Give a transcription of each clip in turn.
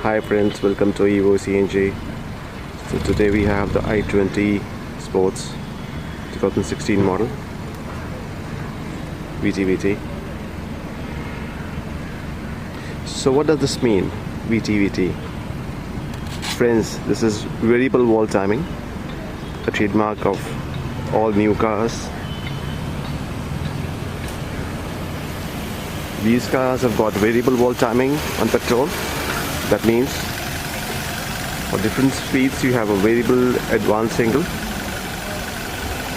Hi friends, welcome to EVOCNG. So today we have the i20 Sports 2016 model VT. So what does this mean, VT? Friends, this is variable wall timing, the trademark of all new cars. These cars have got variable wall timing on petrol. That means for different speeds you have a variable advance angle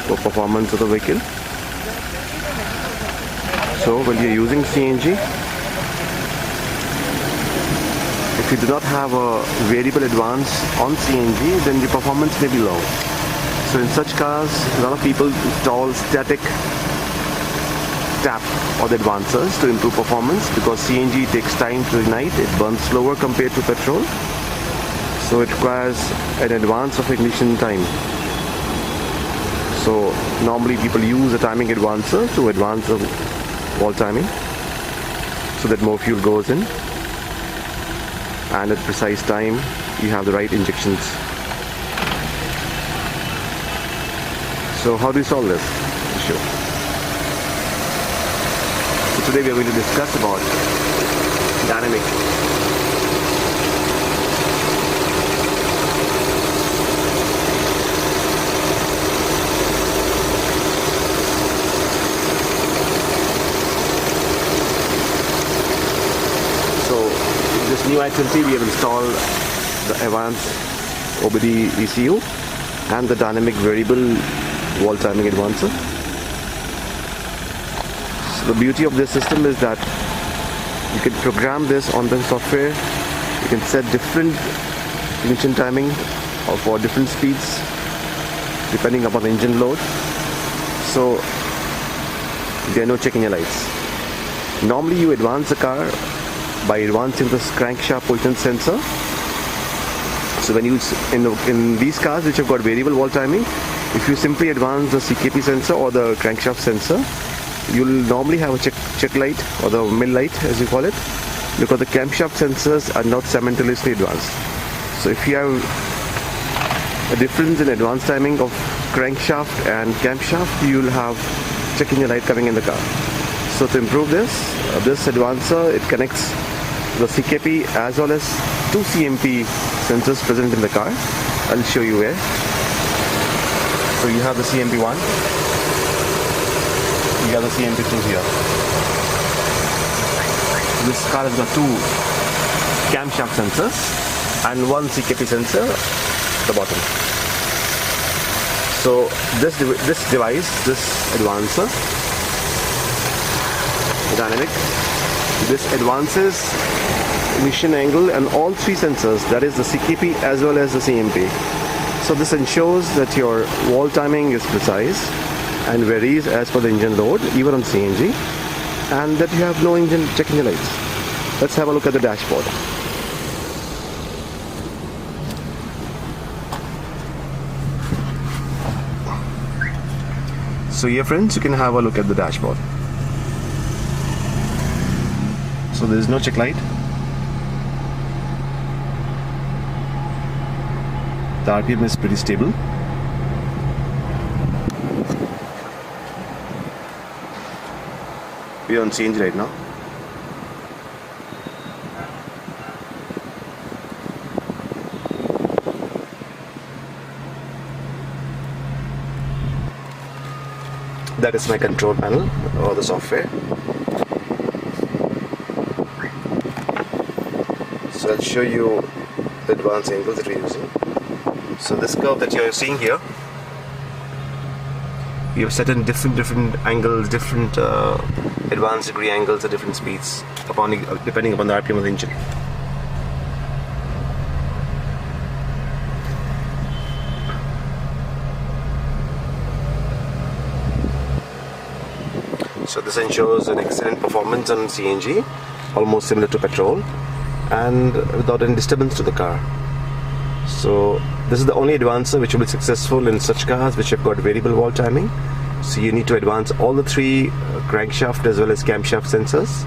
for performance of the vehicle. So when you're using CNG, if you do not have a variable advance on CNG, then the performance may be low. So in such cars, a lot of people install static tap or the advancers to improve performance, because CNG takes time to ignite, it burns slower compared to petrol, so it requires an advance of ignition time. So normally people use a timing advancer to advance the wall timing so that more fuel goes in, and at precise time you have the right injections. So how do you solve this issue? Today we are going to discuss about dynamic. So in this new i20 we have installed the advanced OBD ECU and the dynamic variable wall timing advancer. The beauty of this system is that you can program this on the software. You can set different ignition timing or for different speeds depending upon the engine load. So there are no checking your lights. Normally you advance the car by advancing the crankshaft position sensor. So when you in these cars which have got variable wall timing, if you simply advance the CKP sensor or the crankshaft sensor, you'll normally have a check light or the mill light as you call it, because the camshaft sensors are not simultaneously advanced. So if you have a difference in advance timing of crankshaft and camshaft, you'll have checking your light coming in the car. So to improve this advancer, it connects the CKP as well as two CMP sensors present in the car. I'll show you where. So you have the CMP1, you have the CMP2 here. This car has got two camshaft sensors and one CKP sensor at the bottom. So this device, this advancer, dynamic, this advances ignition angle and all three sensors, that is the CKP as well as the CMP. So this ensures that your wall timing is precise and varies as per the engine load, even on CNG, and that you have no engine checking your lights. Let's have a look at the dashboard. So here friends, you can have a look at the dashboard. So there is no check light. The RPM is pretty stable. We are on CNG right now. That is my control panel or the software. So I'll show you the advanced angles that we're using. So this curve that you're seeing here, we have set in different angles, different advanced degree angles at different speeds, depending upon the RPM of the engine. So this ensures an excellent performance on CNG, almost similar to petrol, and without any disturbance to the car. So this is the only advancer which will be successful in such cars which have got variable wall timing. So you need to advance all the three crankshaft as well as camshaft sensors,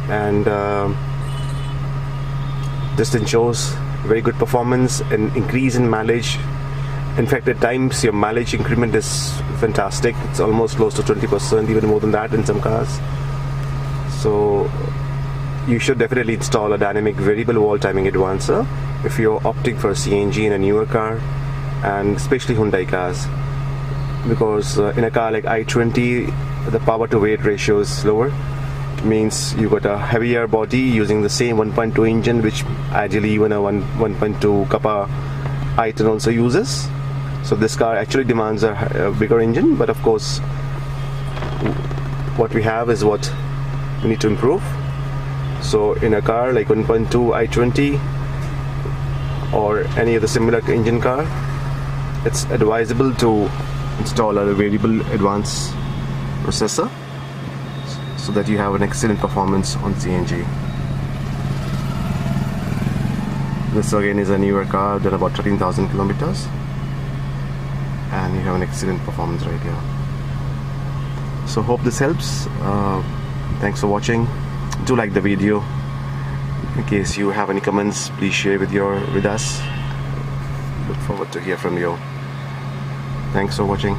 and This ensures very good performance and increase in mileage. In fact, at times your mileage increment is fantastic. It's almost close to 20%, even more than that in some cars. So you should definitely install a dynamic variable wall timing advancer if you're opting for CNG in a newer car, and especially Hyundai cars, because in a car like i20 the power to weight ratio is lower. Means you got a heavier body using the same 1.2 engine, which ideally even a 1.2 Kappa i10 also uses. So this car actually demands a bigger engine, but of course what we have is what we need to improve. So in a car like 1.2 i20 or any other similar engine car, it's advisable to install a variable advance processor so that you have an excellent performance on CNG. This again is a newer car, done about 13,000 kilometers, and you have an excellent performance right here. So hope this helps. Thanks for watching. Do like the video. In case you have any comments, please share with us. Look forward to hear from you. Thanks for watching.